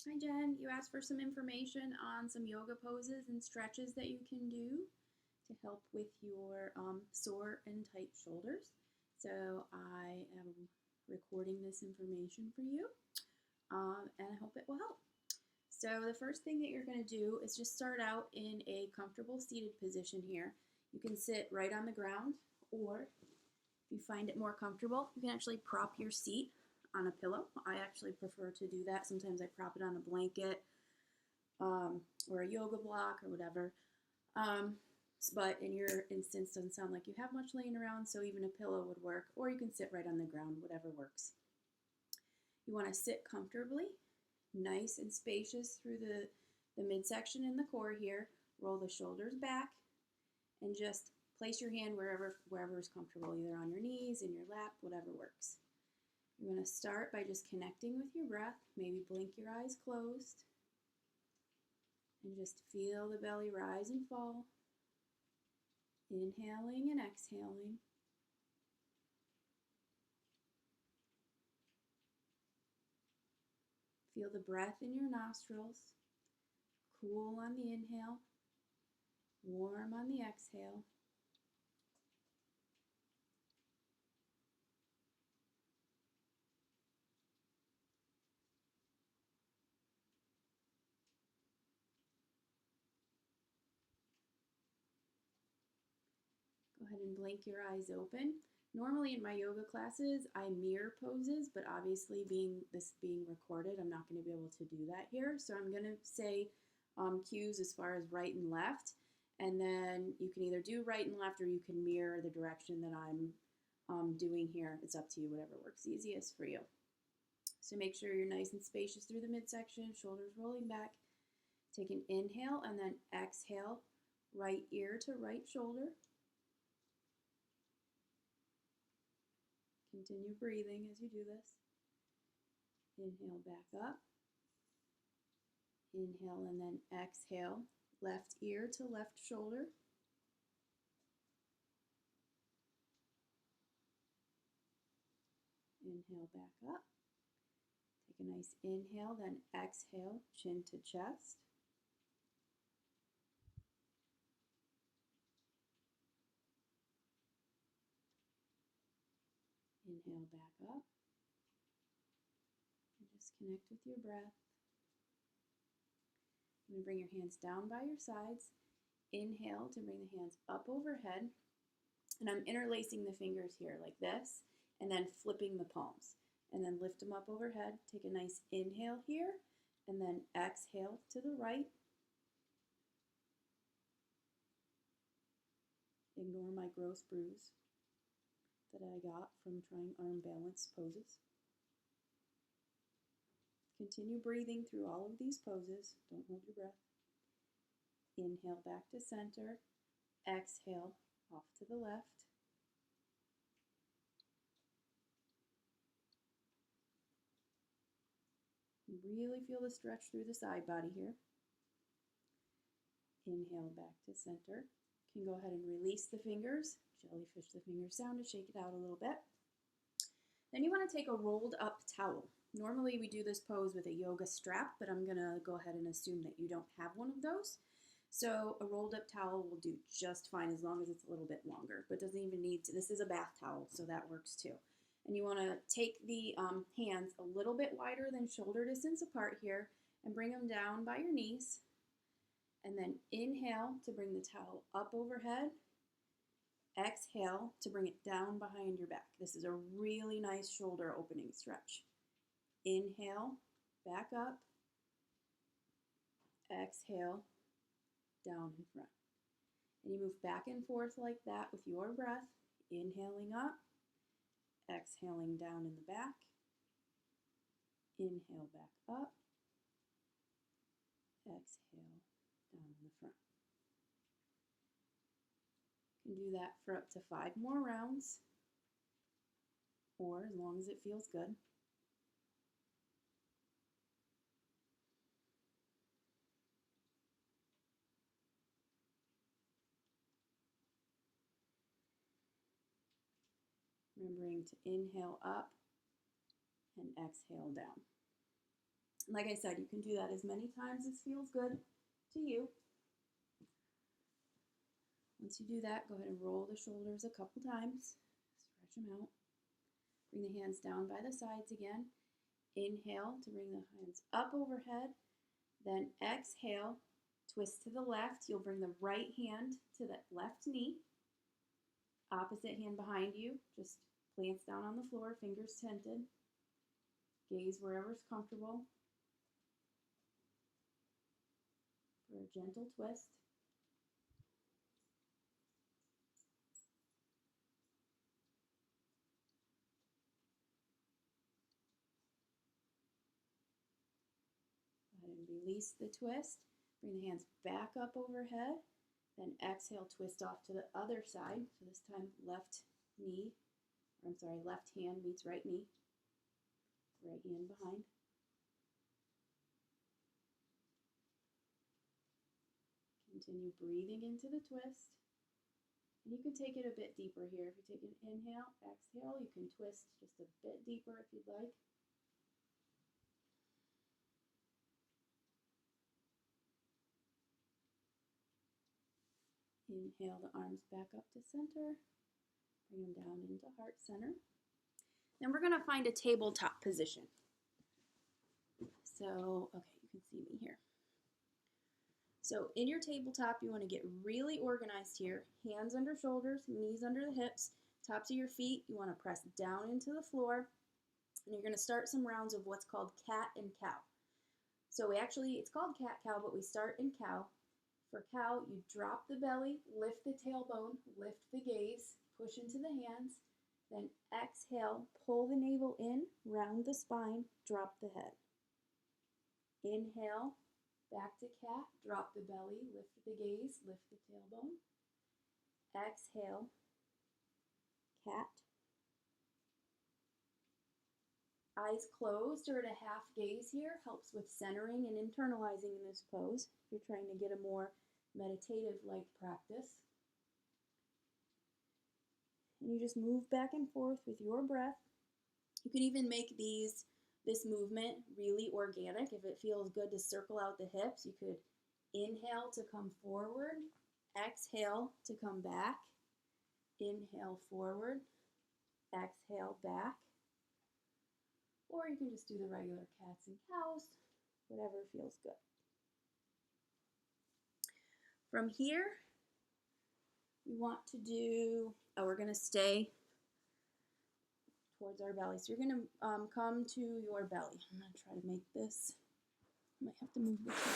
Hi Jen, you asked for some information on some yoga poses and stretches that you can do to help with your sore and tight shoulders. So I am recording this information for you and I hope it will help. So the first thing that you're going to do is just start out in a comfortable seated position here. You can sit right on the ground, or if you find it more comfortable, you can actually prop your seat on a pillow. I actually prefer to do that. Sometimes I prop it on a blanket or a yoga block or whatever. Um, but in your instance, doesn't sound like you have much laying around, so even a pillow would work, or you can sit right on the ground, whatever works. You want to sit comfortably, nice and spacious through the midsection and the core here. Roll the shoulders back and just place your hand wherever is comfortable, either on your knees, in your lap, whatever works. You're going to start by just connecting with your breath. Maybe blink your eyes closed and just feel the belly rise and fall. Inhaling and exhaling. Feel the breath in your nostrils. Cool on the inhale, warm on the exhale. Go ahead and blink your eyes open. Normally in my yoga classes, I mirror poses, but obviously this being recorded, I'm not going to be able to do that here. So I'm going to say cues as far as right and left, and then you can either do right and left or you can mirror the direction that I'm doing here. It's up to you, whatever works easiest for you. So make sure you're nice and spacious through the midsection, shoulders rolling back. Take an inhale and then exhale, right ear to right shoulder. Continue breathing as you do this. Inhale back up. Inhale and then exhale, left ear to left shoulder. Inhale back up. Take a nice inhale, then exhale, chin to chest. Inhale back up. And just connect with your breath. You're going to bring your hands down by your sides. Inhale to bring the hands up overhead. And I'm interlacing the fingers here like this, and then flipping the palms. And then lift them up overhead. Take a nice inhale here, and then exhale to the right. Ignore my gross bruise that I got from trying arm balance poses. Continue breathing through all of these poses. Don't hold your breath. Inhale back to center. Exhale off to the left. Really feel the stretch through the side body here. Inhale back to center. You can go ahead and release the fingers. Jellyfish the fingers down to shake it out a little bit. Then you want to take a rolled up towel. Normally we do this pose with a yoga strap, but I'm going to go ahead and assume that you don't have one of those. So a rolled up towel will do just fine as long as it's a little bit longer, but doesn't even need to. This is a bath towel, so that works too. And you want to take the hands a little bit wider than shoulder distance apart here and bring them down by your knees. And then inhale to bring the towel up overhead. Exhale to bring it down behind your back. This is a really nice shoulder opening stretch. Inhale, back up. Exhale, down in front. And you move back and forth like that with your breath. Inhaling up, exhaling down in the back. Inhale back up. Exhale down in the front. You can do that for up to 5 more rounds, or as long as it feels good. Remembering to inhale up and exhale down. Like I said, you can do that as many times as feels good to you. Once you do that, go ahead and roll the shoulders a couple times. Stretch them out. Bring the hands down by the sides again. Inhale to bring the hands up overhead. Then exhale, twist to the left. You'll bring the right hand to the left knee. Opposite hand behind you, just plants down on the floor, fingers tented. Gaze wherever's comfortable for a gentle twist. Go ahead and release the twist. Bring the hands back up overhead. Then exhale, twist off to the other side. So this time left hand meets right knee. Right hand behind. Continue breathing into the twist. And you can take it a bit deeper here. If you take an inhale, exhale, you can twist just a bit deeper if you'd like. Inhale the arms back up to center. Bring them down into heart center. Then we're going to find a tabletop position. So, okay, you can see me here. So in your tabletop, you want to get really organized here. Hands under shoulders, knees under the hips, tops of your feet. You want to press down into the floor. And you're going to start some rounds of what's called cat and cow. So it's called cat-cow, but we start in cow. For cow, you drop the belly, lift the tailbone, lift the gaze, push into the hands, then exhale, pull the navel in, round the spine, drop the head. Inhale, back to cat, drop the belly, lift the gaze, lift the tailbone. Exhale, cat. Eyes closed or at a half gaze here helps with centering and internalizing in this pose if you're trying to get a more meditative-like practice. And you just move back and forth with your breath. You can even make this movement really organic. If it feels good to circle out the hips, you could inhale to come forward, exhale to come back, inhale forward, exhale back. Or you can just do the regular cats and cows, whatever feels good. From here, we want to we're going to stay towards our belly. So you're going to come to your belly. I'm going to try to make this. I might have to move this one.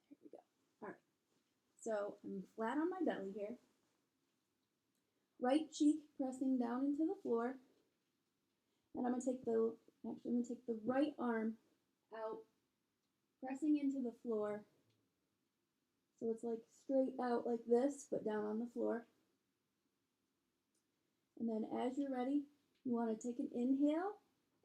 Here we go. All right. So I'm flat on my belly here. Right cheek pressing down into the floor. And I'm going to take the right arm out, pressing into the floor. So it's like straight out like this, but down on the floor. And then as you're ready, you want to take an inhale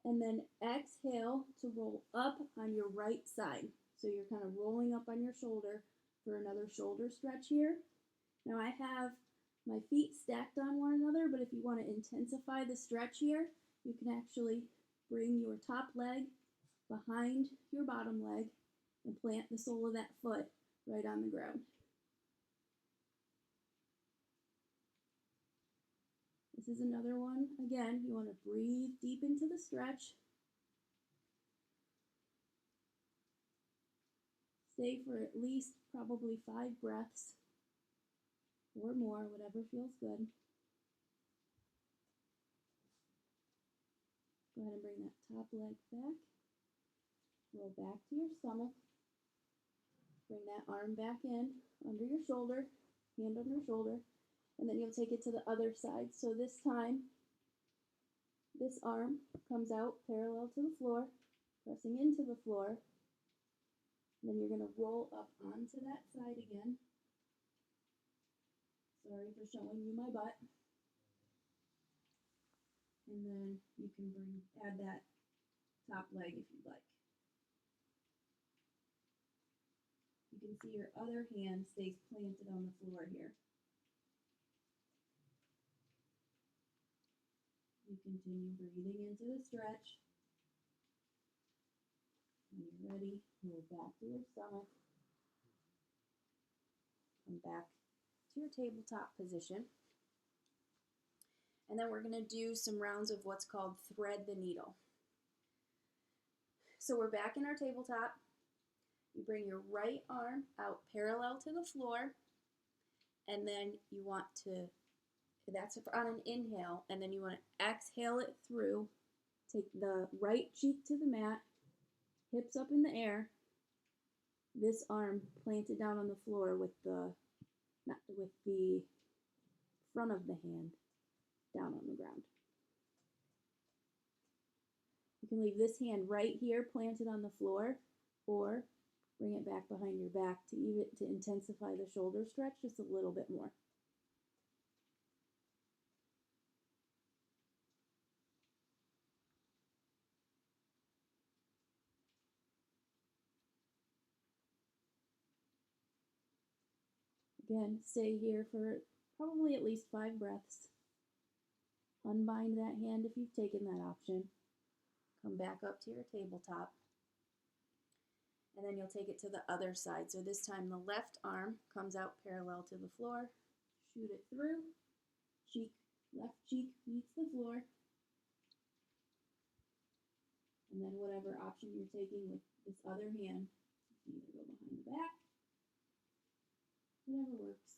and then exhale to roll up on your right side. So you're kind of rolling up on your shoulder for another shoulder stretch here. Now I have my feet stacked on one another, but if you want to intensify the stretch here, you can actually bring your top leg behind your bottom leg and plant the sole of that foot right on the ground. This is another one. Again, you want to breathe deep into the stretch. Stay for at least probably 5 breaths or more, whatever feels good. Go ahead and bring that top leg back. Roll back to your stomach. Bring that arm back in, under your shoulder, hand under shoulder, and then you'll take it to the other side. So this time, this arm comes out parallel to the floor, pressing into the floor. Then you're going to roll up onto that side again. Sorry for showing you my butt. And then you can add that top leg if you'd like. You can see your other hand stays planted on the floor here. You continue breathing into the stretch. When you're ready, move back to your stomach. Come back to your tabletop position. And then we're going to do some rounds of what's called thread the needle. So we're back in our tabletop. You bring your right arm out parallel to the floor, and then you want to, that's on an inhale, and then you want to exhale it through. Take the right cheek to the mat, hips up in the air, this arm planted down on the floor with the front of the hand down on the ground. You can leave this hand right here planted on the floor, or bring it back behind your back to intensify the shoulder stretch just a little bit more. Again, stay here for probably at least 5 breaths. Unbind that hand if you've taken that option. Come back up to your tabletop. And then you'll take it to the other side. So this time the left arm comes out parallel to the floor. Shoot it through. Left cheek meets the floor. And then whatever option you're taking with this other hand, you can either go behind the back, whatever works.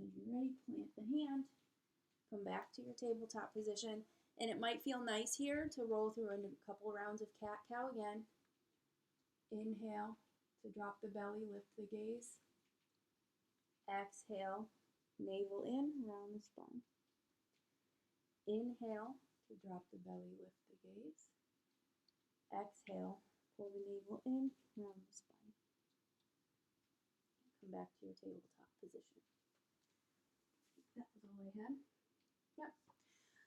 As you're ready, plant the hand, come back to your tabletop position, and it might feel nice here to roll through a couple rounds of cat-cow again. Inhale to drop the belly, lift the gaze. Exhale, navel in, round the spine. Inhale to drop the belly, lift the gaze. Exhale, pull the navel in, round the spine. Come back to your tabletop position. That was all I had. Yep.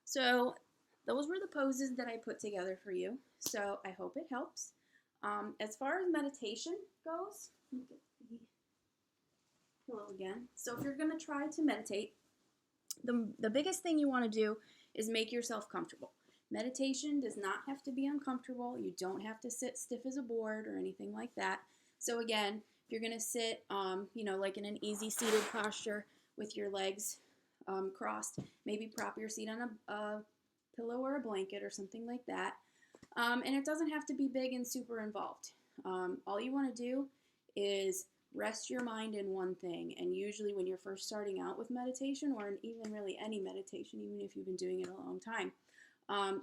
So those were the poses that I put together for you. So I hope it helps. As far as meditation goes, let me get the pillow again. So if you're going to try to meditate, the biggest thing you want to do is make yourself comfortable. Meditation does not have to be uncomfortable. You don't have to sit stiff as a board or anything like that. So again, if you're going to sit, like in an easy seated posture with your legs crossed, maybe prop your seat on a pillow or a blanket or something like that. And it doesn't have to be big and super involved. All you want to do is rest your mind in one thing. And usually when you're first starting out with meditation, or even really any meditation, even if you've been doing it a long time,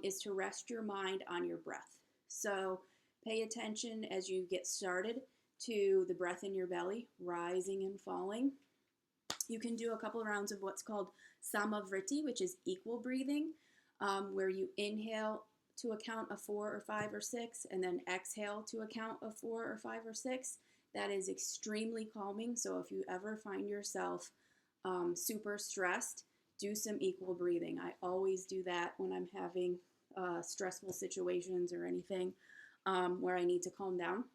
is to rest your mind on your breath. So pay attention as you get started to the breath in your belly, rising and falling. You can do a couple of rounds of what's called Samavriti, which is equal breathing, where you inhale to a count of 4 or 5 or 6, and then exhale to a count of 4 or 5 or 6. That is extremely calming. So if you ever find yourself super stressed, do some equal breathing. I always do that when I'm having stressful situations or anything where I need to calm down.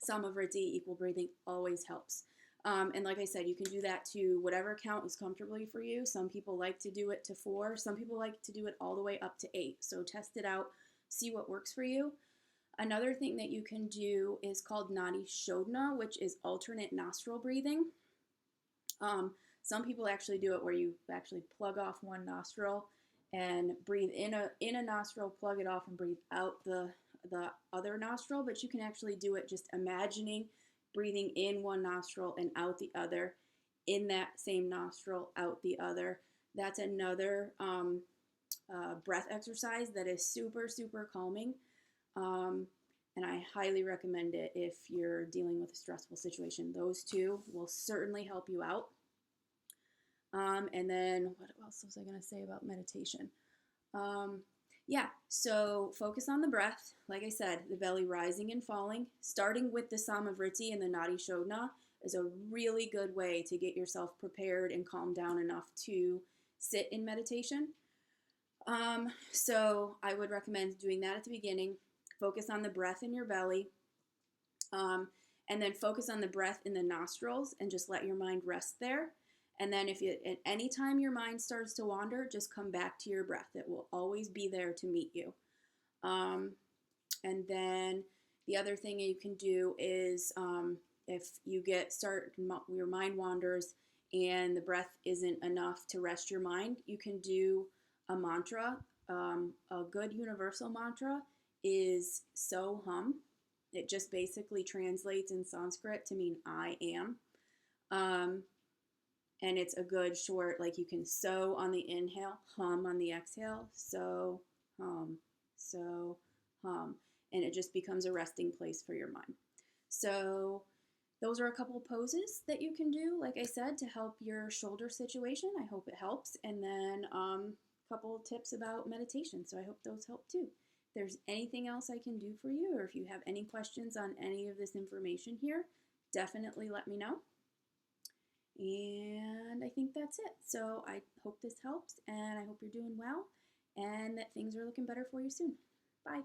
Samavriti, equal breathing, always helps. And like I said, you can do that to whatever count is comfortable for you. Some people like to do it to 4. Some people like to do it all the way up to 8. So test it out, see what works for you. Another thing that you can do is called Nadi Shodhana, which is alternate nostril breathing. Some people actually do it where you actually plug off one nostril and breathe in a nostril, plug it off, and breathe out the other nostril. But you can actually do it just imagining breathing in one nostril and out the other, in that same nostril, out the other. That's another breath exercise that is super, super calming. And I highly recommend it if you're dealing with a stressful situation. Those two will certainly help you out. And then what else was I going to say about meditation? So focus on the breath. Like I said, the belly rising and falling. Starting with the Samavriti and the Nadi Shodhana is a really good way to get yourself prepared and calm down enough to sit in meditation. So I would recommend doing that at the beginning. Focus on the breath in your belly. and then focus on the breath in the nostrils and just let your mind rest there. And then if you, at any time your mind starts to wander, just come back to your breath. It will always be there to meet you. And then the other thing you can do is if you your mind wanders and the breath isn't enough to rest your mind, you can do a mantra. A good universal mantra is So Hum. It just basically translates in Sanskrit to mean I am. And it's a good short, like you can so on the inhale, hum on the exhale, so hum, so hum. And it just becomes a resting place for your mind. So those are a couple poses that you can do, like I said, to help your shoulder situation. I hope it helps. And then a couple tips about meditation. So I hope those help too. If there's anything else I can do for you, or if you have any questions on any of this information here, definitely let me know. And I think that's it. So I hope this helps, and I hope you're doing well, and that things are looking better for you soon. Bye.